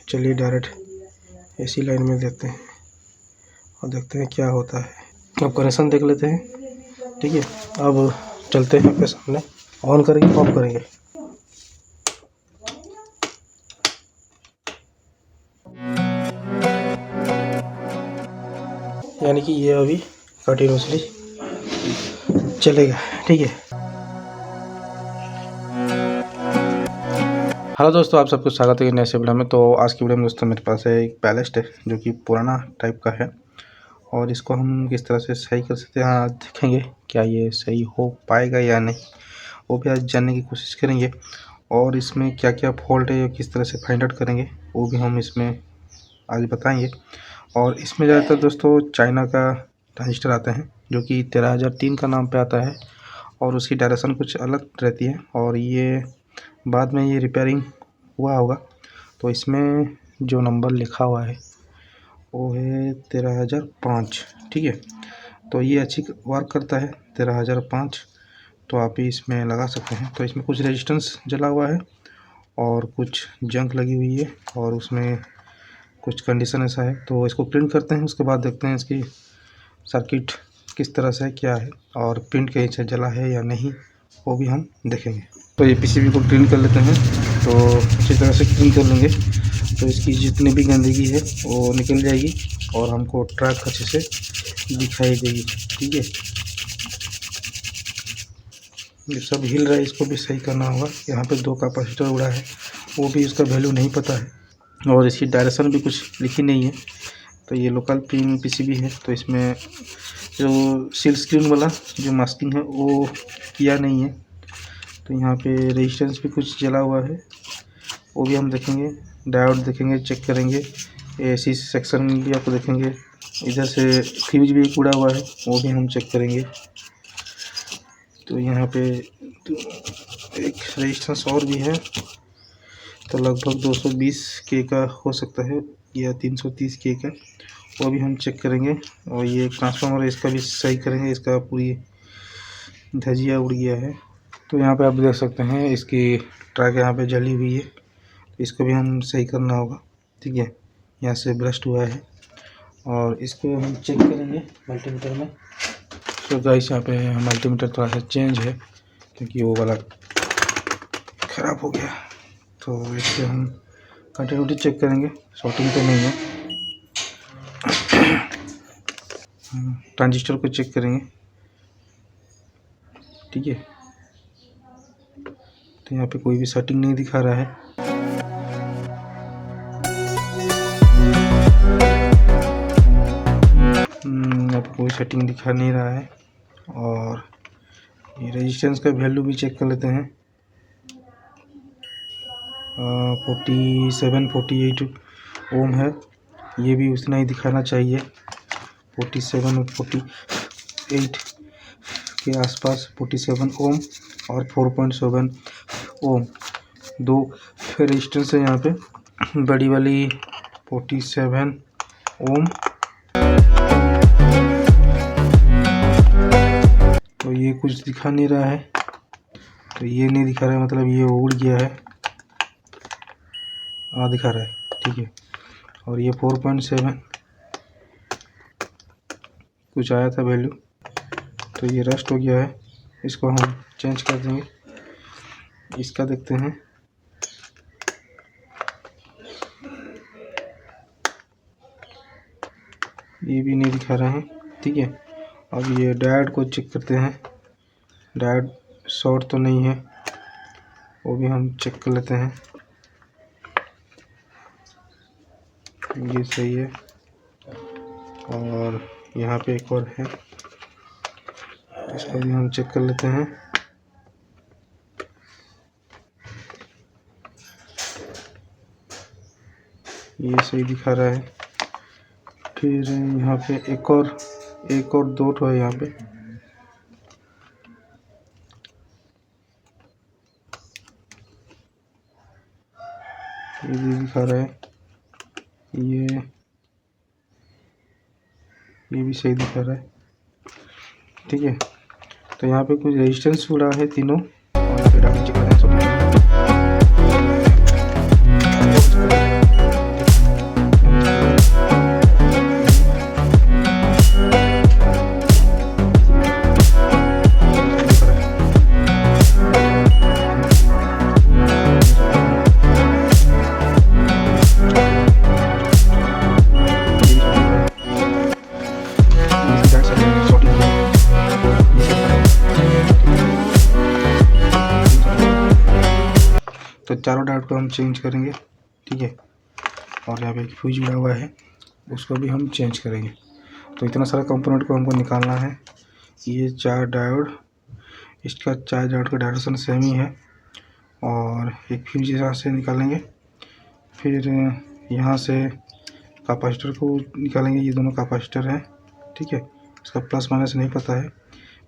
चलिए direct AC line में देते हैं और देखते हैं क्या होता है। अब कनेक्शन देख लेते हैं। ठीक है, अब चलते हैं आपके सामने, ऑन करेंगे, ऑफ करेंगे। यानी कि ये अभी कंटिन्यूसली चलेगा। ठीक है। हेलो दोस्तों, आप सबको स्वागत है नए से वीडियो में। तो आज की वीडियो में दोस्तों मेरे पास है एक बैलेस्ट है जो कि पुराना टाइप का है और इसको हम किस तरह से सही कर सकते हैं आज देखेंगे क्या ये सही हो पाएगा या नहीं, वो भी आज जानने की कोशिश करेंगे। और इसमें क्या क्या फॉल्ट है, किस तरह से फाइंड आउट करेंगे, वो भी हम इसमें आज बताएंगे। और इसमें ज़्यादातर दोस्तों चाइना का ट्रांजिस्टर आते हैं जो कि 13003 का नाम पे आता है और उसकी डायरेक्शन कुछ अलग रहती है और ये बाद में ये रिपेयरिंग हुआ होगा। तो इसमें जो नंबर लिखा हुआ है वो है 13005। ठीक है, तो ये अच्छी वर्क करता है 13005, तो आप ही इसमें लगा सकते हैं। तो इसमें कुछ रेजिस्टेंस जला हुआ है और कुछ जंक लगी हुई है और उसमें कुछ कंडीशन ऐसा है। तो इसको प्रिंट करते हैं, उसके बाद देखते हैं इसकी सर्किट किस तरह से क्या है और प्रिंट कहीं से जला है या नहीं, वो भी हम देखेंगे। तो ये पीसीबी को क्लीन कर लेते हैं, तो अच्छी तरह से क्लीन कर लेंगे तो इसकी जितनी भी गंदगी है वो निकल जाएगी और हमको ट्रैक अच्छे से दिखाई देगी। ठीक है, ये सब हिल रहा है, इसको भी सही करना होगा। यहाँ पे 2 कैपेसिटर उड़ा है, वो भी इसका वैल्यू नहीं पता है और इसकी डायरेक्शन भी कुछ लिखी नहीं है। तो ये लोकल पिन पीसीबी है, तो इसमें जो सील स्क्रीन वाला जो मास्किंग है वो किया नहीं है। तो यहाँ पे रेजिस्टेंस भी कुछ जला हुआ है, वो भी हम देखेंगे। डायोड देखेंगे, चेक करेंगे। एसी सेक्शन भी आपको देखेंगे। इधर से फ्यूज भी उड़ा हुआ है, वो भी हम चेक करेंगे। तो यहाँ पे एक रेजिस्टेंस और भी है, तो लगभग 220 के का हो सकता है या 330 के का, वो भी हम चेक करेंगे। और ये ट्रांसफार्मर है, इसका भी सही करेंगे। इसका पूरी धजिया उड़ गया है। तो यहाँ पे आप देख सकते हैं इसकी ट्रैक यहाँ पे जली हुई है, इसको भी हम सही करना होगा। ठीक है, यहाँ से ब्रस्ट हुआ है और इसको हम चेक करेंगे मल्टीमीटर में। तो गाइस यहाँ पे मल्टीमीटर थोड़ा सा चेंज है क्योंकि वो वाला ख़राब हो गया, तो इससे हम कंटिन्यूटी चेक करेंगे। शॉर्टिंग तो नहीं है। ट्रांजिस्टर को चेक करेंगे। ठीक है, तो यहाँ पे कोई भी सेटिंग नहीं दिखा रहा है। यहाँ पे कोई सेटिंग दिखा नहीं रहा है। और ये रेजिस्टेंस का वैल्यू भी चेक कर लेते हैं। 47-48 ओम है, ये भी उतना ही दिखाना चाहिए। 47 और 48 के आसपास 47 ओम और 4.7 ओम, 2 रेजिस्टेंस है यहाँ पे। बड़ी वाली 47 ओम, तो ये कुछ दिखा नहीं रहा है। तो ये नहीं दिखा रहा है, मतलब ये उड़ गया है। दिखा रहा है। ठीक है, और ये 4.7 कुछ आया था वैल्यू, तो ये रस्ट हो गया है। इसको हम चेंज कर देंगे। इसका देखते हैं। ये भी नहीं दिखा रहा है। ठीक है, अब ये डायोड को चेक करते हैं। डायोड शॉर्ट तो नहीं है, वो भी हम चेक कर लेते हैं। ये सही है। और यहाँ पे एक और है, इसको भी हम चेक कर लेते हैं। ये सही दिखा रहा है। फिर यहाँ पे एक और 2 ठो है यहाँ पे। ये भी दिखा रहा है। ये भी सही दिखा रहा है। ठीक है, तो यहाँ पे कुछ रेजिस्टेंस उड़ा है तीनों। और फिर हम चेक करें सब। हम चेंज करेंगे, ठीक है। और यहाँ पे एक फ्यूज जुड़ा हुआ है, उसको भी हम चेंज करेंगे। तो इतना सारा कंपोनेंट को हमको निकालना है। ये 4 डायोड, इसका 4 डायोड का डायरेक्शन सेम ही है। और एक फ्यूज यहाँ से निकालेंगे, फिर यहाँ से कैपेसिटर को निकालेंगे। ये दोनों कैपेसिटर हैं, ठीक है। इसका प्लस माइनस नहीं पता है।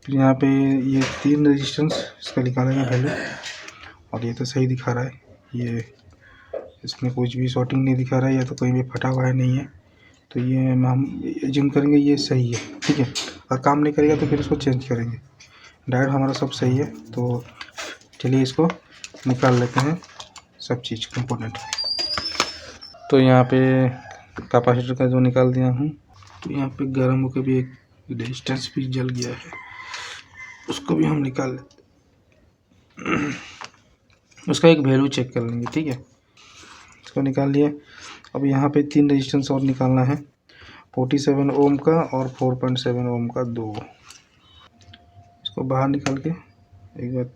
फिर यहाँ पे ये 3 रेजिस्टेंस इसका निकालेंगे वैल्यू। और ये तो सही दिखा रहा है, ये इसमें कुछ भी शॉर्टिंग नहीं दिखा रहा है या तो कहीं भी फटा हुआ है नहीं है। तो ये हम एज्यूम करेंगे ये सही है, ठीक है। अगर काम नहीं करेगा तो फिर इसको चेंज करेंगे। डायोड हमारा सब सही है, तो चलिए इसको निकाल लेते हैं सब चीज़ कंपोनेंट। तो यहाँ पे कैपेसिटर का जो निकाल दिया हूँ, तो यहाँ पे गर्म होकर भी एक रेजिस्टेंस भी जल गया है, उसको भी हम निकाल लेते। उसका एक वैल्यू चेक कर लेंगे, ठीक है। इसको निकाल लिया। अब यहाँ पे 3 रेजिस्टेंस और निकालना है, 47 ओम का और 4.7 ओम का 2। इसको बाहर निकाल के एक बार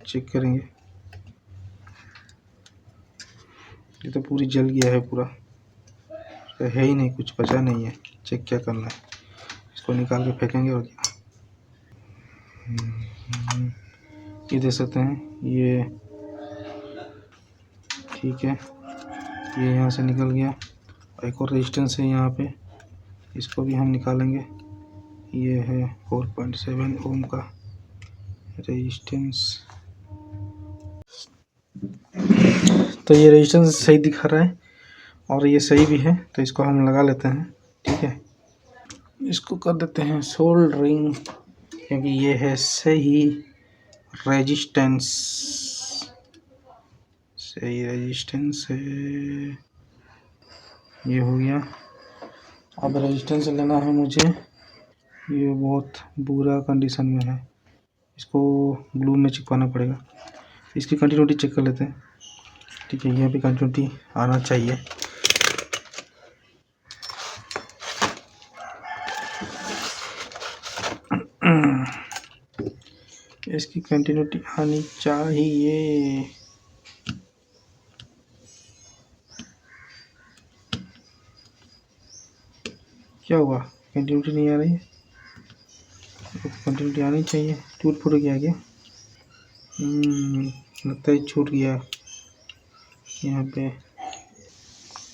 चेक करेंगे। ये तो पूरी जल गया है पूरा, है ही नहीं, कुछ बचा नहीं है। चेक क्या करना है, इसको निकाल के फेंकेंगे और क्या। ये देख सकते हैं, ये ठीक है, ये यहाँ से निकल गया। एक और रेजिस्टेंस है यहाँ पे, इसको भी हम निकालेंगे। ये है 4.7 ओम का रेजिस्टेंस। तो ये रेजिस्टेंस सही दिखा रहा है और ये सही भी है, तो इसको हम लगा लेते हैं, ठीक है। इसको कर देते हैं सोल्डरिंग, क्योंकि ये है सही रेजिस्टेंस, सही रेजिस्टेंस है। ये हो गया। अब रेजिस्टेंस लेना है मुझे, ये बहुत बुरा कंडीशन में है, इसको ग्लू में चिपकाना पड़ेगा। इसकी कंटिन्यूटी चेक कर लेते हैं, ठीक है। यहाँ पे कंटिन्यूटी आना चाहिए। इसकी कंटिन्यूटी आनी चाहिए। क्या हुआ, कंटिन्यूटी नहीं आ रही है? कंटिन्यूटी आनी चाहिए। टूट फूट गया क्या? लगता है छूट गया यहाँ पे।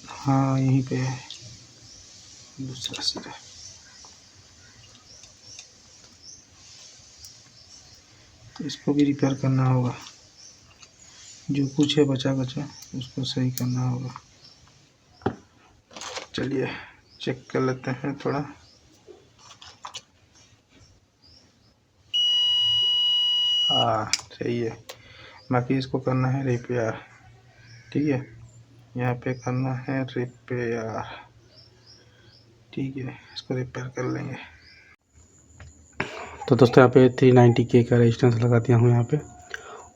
हाँ, यहीं पे है दूसरा सिरा। इसको भी रिपेयर करना होगा, जो कुछ है बचा बचा उसको सही करना होगा। चलिए चेक कर लेते हैं थोड़ा। हाँ सही है, बाकी इसको करना है रिपेयर, ठीक है। यहाँ पे करना है रिपेयर, ठीक है। इसको रिपेयर कर लेंगे। तो दोस्तों यहाँ पे 390K का रेजिस्टेंस लगा दिया हूँ यहाँ पे।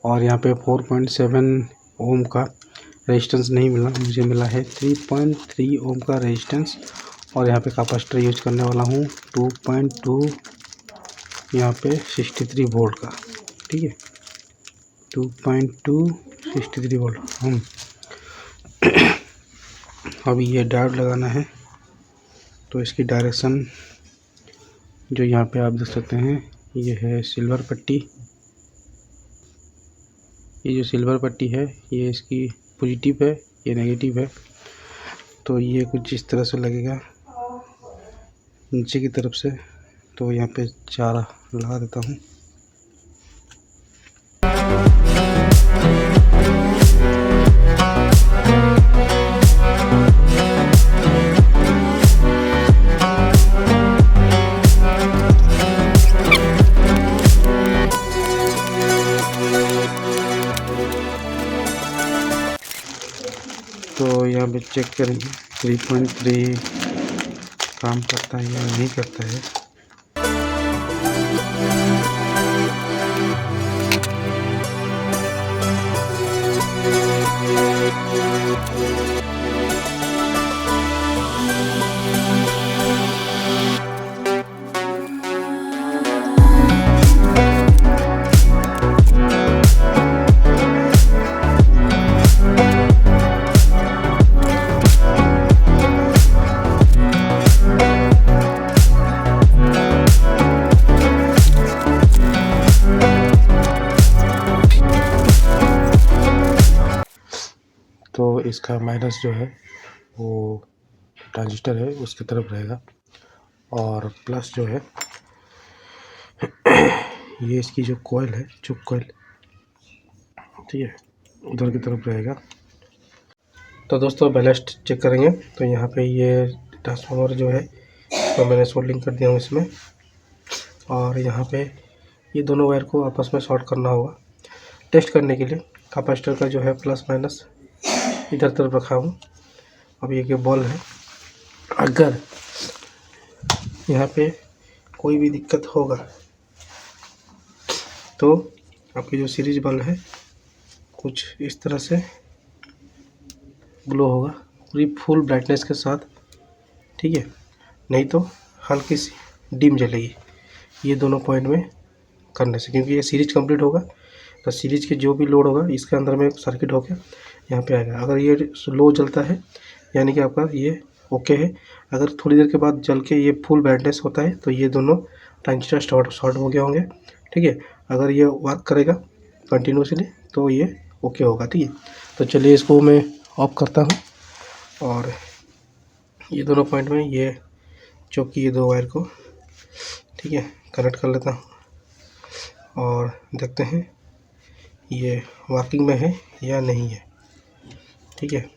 और यहाँ पे 4.7 ओम का रेजिस्टेंस नहीं मिला, मुझे मिला है 3.3 ओम का रेजिस्टेंस। और यहाँ पे कैपेसिटर यूज करने वाला हूँ 2.2, यहाँ पे 63 वोल्ट का, ठीक है। 2.2 63 वोल्ट। अभी ये डायोड लगाना है, तो इसकी डायरेक्शन जो यहाँ पे आप देख सकते हैं, ये है सिल्वर पट्टी। ये जो सिल्वर पट्टी है ये इसकी पॉजिटिव है, ये नेगेटिव है। तो ये कुछ इस तरह से लगेगा नीचे की तरफ से। तो यहाँ पे चारा लगा देता हूँ। तो यहाँ पे चेक करेंगे 3.3 काम करता है या नहीं करता है। इसका माइनस जो है वो ट्रांजिस्टर है उसकी तरफ रहेगा, और प्लस जो है ये इसकी जो कॉइल है, चुप कॉइल, ठीक है, उधर की तरफ रहेगा। तो दोस्तों बैलेस्ट चेक करेंगे। तो यहाँ पे ये ट्रांसफार्मर जो है तो मैंने सोल्डिंग कर दिया हूँ इसमें, और यहाँ पे ये दोनों वायर को आपस में शॉर्ट करना होगा टेस्ट करने के लिए। कैपेसिटर का जो है प्लस माइनस इधर तरफ रखा हूँ। अब ये बॉल है, अगर यहाँ पे कोई भी दिक्कत होगा तो आपकी जो सीरीज बल्ब है कुछ इस तरह से ग्लो होगा पूरी फुल ब्राइटनेस के साथ, ठीक है, नहीं तो हल्की सी डिम जलेगी। ये दोनों पॉइंट में करने से, क्योंकि ये सीरीज कंप्लीट होगा तो सीरीज के जो भी लोड होगा इसके अंदर में सर्किट होकर यहाँ पे आएगा। अगर ये लो जलता है यानी कि आपका ये ओके है। अगर थोड़ी देर के बाद जल के ये फुल ब्राइटनेस होता है तो ये दोनों ट्रांजिस्टर शॉर्ट हो गए होंगे, ठीक है। अगर ये वर्क करेगा कंटिन्यूसली तो ये ओके होगा, ठीक है। तो चलिए इसको मैं ऑफ करता हूँ, और ये दोनों पॉइंट में ये चौकी ये दो वायर को, ठीक है, कनेक्ट कर लेता हूँ और देखते हैं ये वर्किंग में है या नहीं है, ठीक है।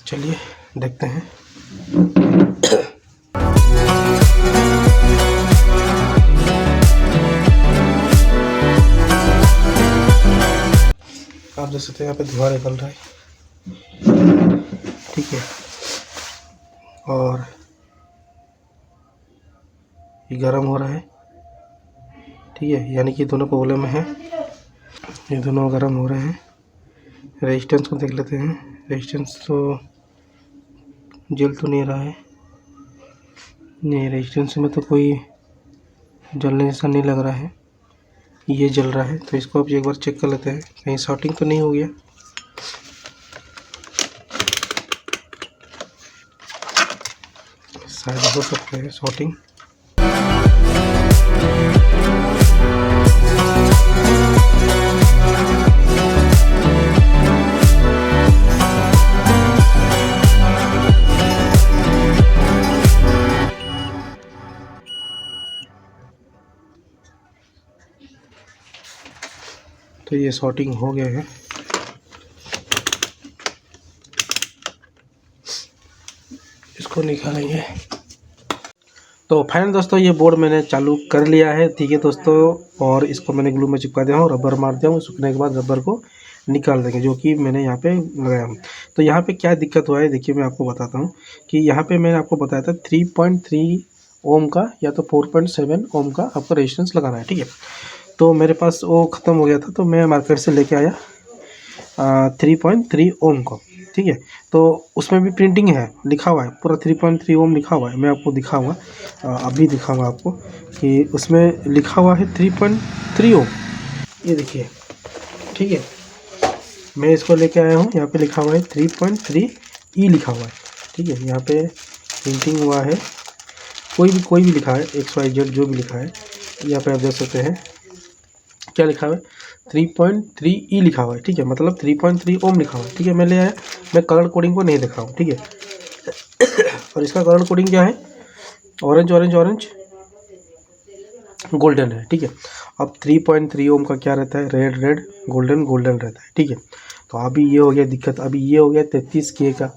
चलिए देखते हैं। आप देख सकते हैं यहाँ पे धुआं निकल रहा है, ठीक है, और ये गर्म हो रहा है, ठीक है, यानी कि दोनों प्रॉब्लम में है, ये दोनों गर्म हो रहे हैं। रेजिस्टेंस को देख लेते हैं। रेजिस्टेंस तो जल तो नहीं रहा है, नहीं, रेजिस्टेंस में तो कोई जलने जैसा नहीं लग रहा है, ये जल रहा है। तो इसको अब एक बार चेक कर लेते हैं कहीं शॉर्टिंग तो नहीं हो गया। शायद हो सकता है शॉर्टिंग। तो ये शॉर्टिंग हो गया है। इसको निकालेंगे। तो फाइनल दोस्तों ये बोर्ड मैंने चालू कर लिया है, ठीक है दोस्तों, और इसको मैंने ग्लू में चिपका दिया हूँ, रबर मार दिया हूँ। सूखने के बाद रबर को निकाल देंगे जो कि मैंने यहाँ पे लगाया हूँ। तो यहाँ पे क्या दिक्कत हुआ है देखिए, मैं आपको बताता हूँ कि यहाँ पे मैंने आपको बताया था 3.3 ओम का या तो 4.7 ओम का आपको रेजिस्टेंस लगाना है, ठीक है। तो मेरे पास वो ख़त्म हो गया था तो मैं मार्केट से लेके आया 3.3 ओम को, ठीक है। तो उसमें भी प्रिंटिंग है, लिखा हुआ है पूरा 3.3 ओम लिखा हुआ है। मैं आपको दिखाऊंगा, अभी दिखाऊंगा आपको कि उसमें लिखा हुआ है 3.3 ओम, ये देखिए, ठीक है। मैं इसको लेके आया हूँ, यहाँ पे लिखा हुआ है 3.3 ई लिखा हुआ है, ठीक है। यहाँ पे प्रिंटिंग हुआ है, कोई भी लिखा है, XYZ जो भी लिखा है, यहाँ पे आप देख सकते हैं क्या लिखा हुआ है, 3.3 ई लिखा हुआ है, ठीक है, मतलब 3.3 ओम लिखा हुआ है, ठीक है। मैं ले आया, मैं कलर कोडिंग को नहीं दिखा हूँ, ठीक है। और इसका कलर कोडिंग क्या है, ऑरेंज ऑरेंज ऑरेंज गोल्डन है, ठीक है। अब 3.3 ओम का क्या रहता है, रेड रेड गोल्डन गोल्डन रहता है, ठीक है। तो अभी ये हो गया दिक्कत, अभी ये हो गया 33K का,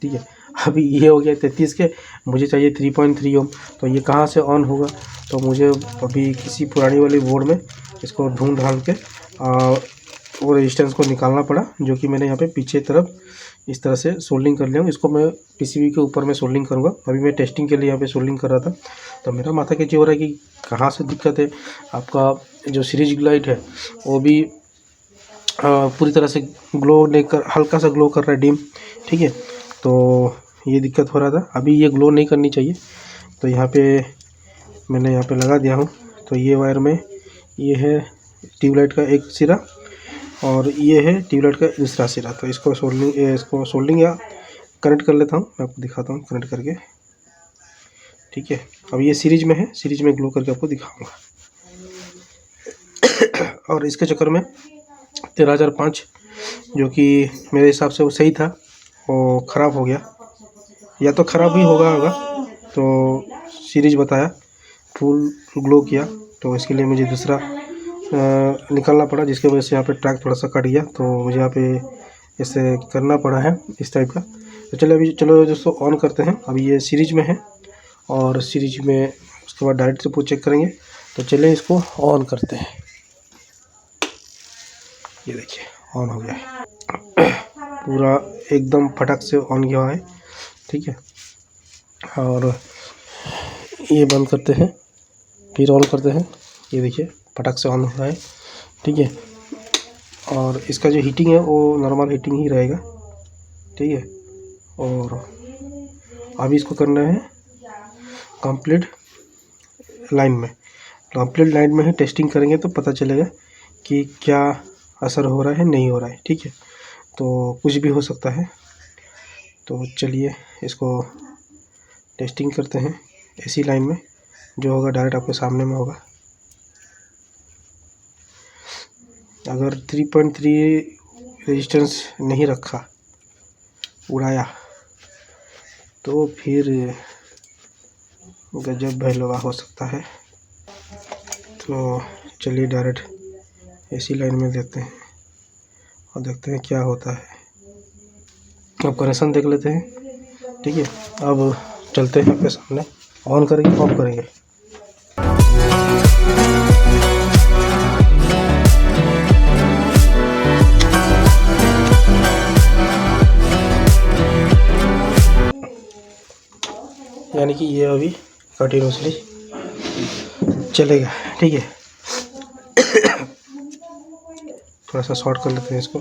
ठीक है। अभी ये हो गया 33K, मुझे चाहिए 3.3 ओम। तो ये कहाँ से ऑन होगा, तो मुझे अभी किसी पुरानी वाली बोर्ड में इसको ढूंढ ढाल के वो रेजिस्टेंस को निकालना पड़ा, जो कि मैंने यहाँ पे पीछे तरफ इस तरह से सोल्डिंग कर लिया हूँ। इसको मैं पीसीबी के ऊपर में सोल्डिंग करूँगा। अभी मैं टेस्टिंग के लिए यहाँ पे सोल्डिंग कर रहा था, तो मेरा माथा कैसे हो रहा है कि कहाँ से दिक्कत है। आपका जो सीरीज लाइट है वो भी पूरी तरह से ग्लो नहीं कर, हल्का सा ग्लो कर रहा है, डिम, ठीक है। तो ये दिक्कत हो रहा था, अभी ये ग्लो नहीं करनी चाहिए। तो यहाँ पे मैंने यहाँ पे लगा दिया हूँ। तो ये वायर में ये है ट्यूबलाइट का एक सिरा और ये है ट्यूबलाइट का दूसरा सिरा। तो इसको सोल्डिंग या कनेक्ट कर लेता हूँ, मैं आपको दिखाता हूँ कनेक्ट करके, ठीक है। अब ये सीरीज में है, सीरीज में ग्लो करके आपको दिखाऊंगा। और इसके चक्कर में 13,005 जो कि मेरे हिसाब से वो सही था, वो ख़राब हो गया, या तो ख़राब ही होगा। तो सीरीज बताया, फुल ग्लो किया, तो इसके लिए मुझे दूसरा निकालना पड़ा, जिसकी वजह से यहाँ पे ट्रैक थोड़ा सा कट गया, तो मुझे यहाँ पे इसे करना पड़ा है इस टाइप का। तो चलो दोस्तों ऑन करते हैं। अभी ये सीरीज में है और सीरीज में उसके बाद डायरेक्ट से पूरा चेक करेंगे। तो चलिए इसको ऑन करते हैं। ये देखिए ऑन हो गया है, पूरा एकदम फटक से ऑन किया है, ठीक है। और ये बंद करते हैं, फिर ऑन करते हैं। ये देखिए फटक से ऑन हो रहा है, ठीक है। और इसका जो हीटिंग है वो नॉर्मल हीटिंग ही रहेगा, ठीक है। और अभी इसको करना है कंप्लीट लाइन में। कंप्लीट लाइन में ही टेस्टिंग करेंगे तो पता चलेगा कि क्या असर हो रहा है, नहीं हो रहा है, ठीक है। तो कुछ भी हो सकता है। तो चलिए इसको टेस्टिंग करते हैं इसी लाइन में। जो होगा डायरेक्ट आपके सामने में होगा। अगर 3.3 रेजिस्टेंस नहीं रखा, उड़ाया, तो फिर गजब भैलवा हो सकता है। तो चलिए डायरेक्ट इसी लाइन में देते हैं और देखते हैं क्या होता है। अब कनेक्शन देख लेते हैं, ठीक है। अब चलते हैं आपके सामने, ऑन करेंगे, ऑफ करेंगे। यानी कि ये अभी कंटिन्यूसली चलेगा, ठीक है। थोड़ा सा शॉर्ट कर लेते हैं इसको।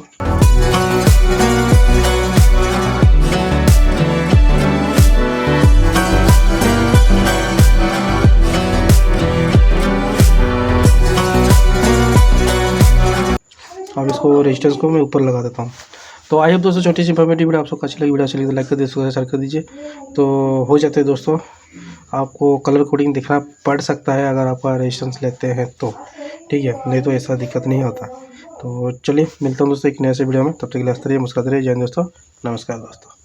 अब इसको रेजिस्टेंस को मैं ऊपर लगा देता हूँ। तो आई होप दोस्तों छोटी सी इंफॉर्मेटिव वीडियो आपको अच्छी लगी। वीडियो अच्छी लगी तो लाइक कर दीजिए, शेयर कर दीजिए। तो हो जाते हैं दोस्तों, आपको कलर कोडिंग दिखना पड़ सकता है अगर आपका रेजिस्टेंस लेते हैं तो, ठीक है। नहीं तो ऐसा दिक्कत नहीं होता। तो चलिए मिलता हूँ दोस्तों एक नए से वीडियो में। तब तक के लिए हंसते रहिए, मुस्कुराते रहिए। जय हिंद दोस्तों, नमस्कार दोस्तों।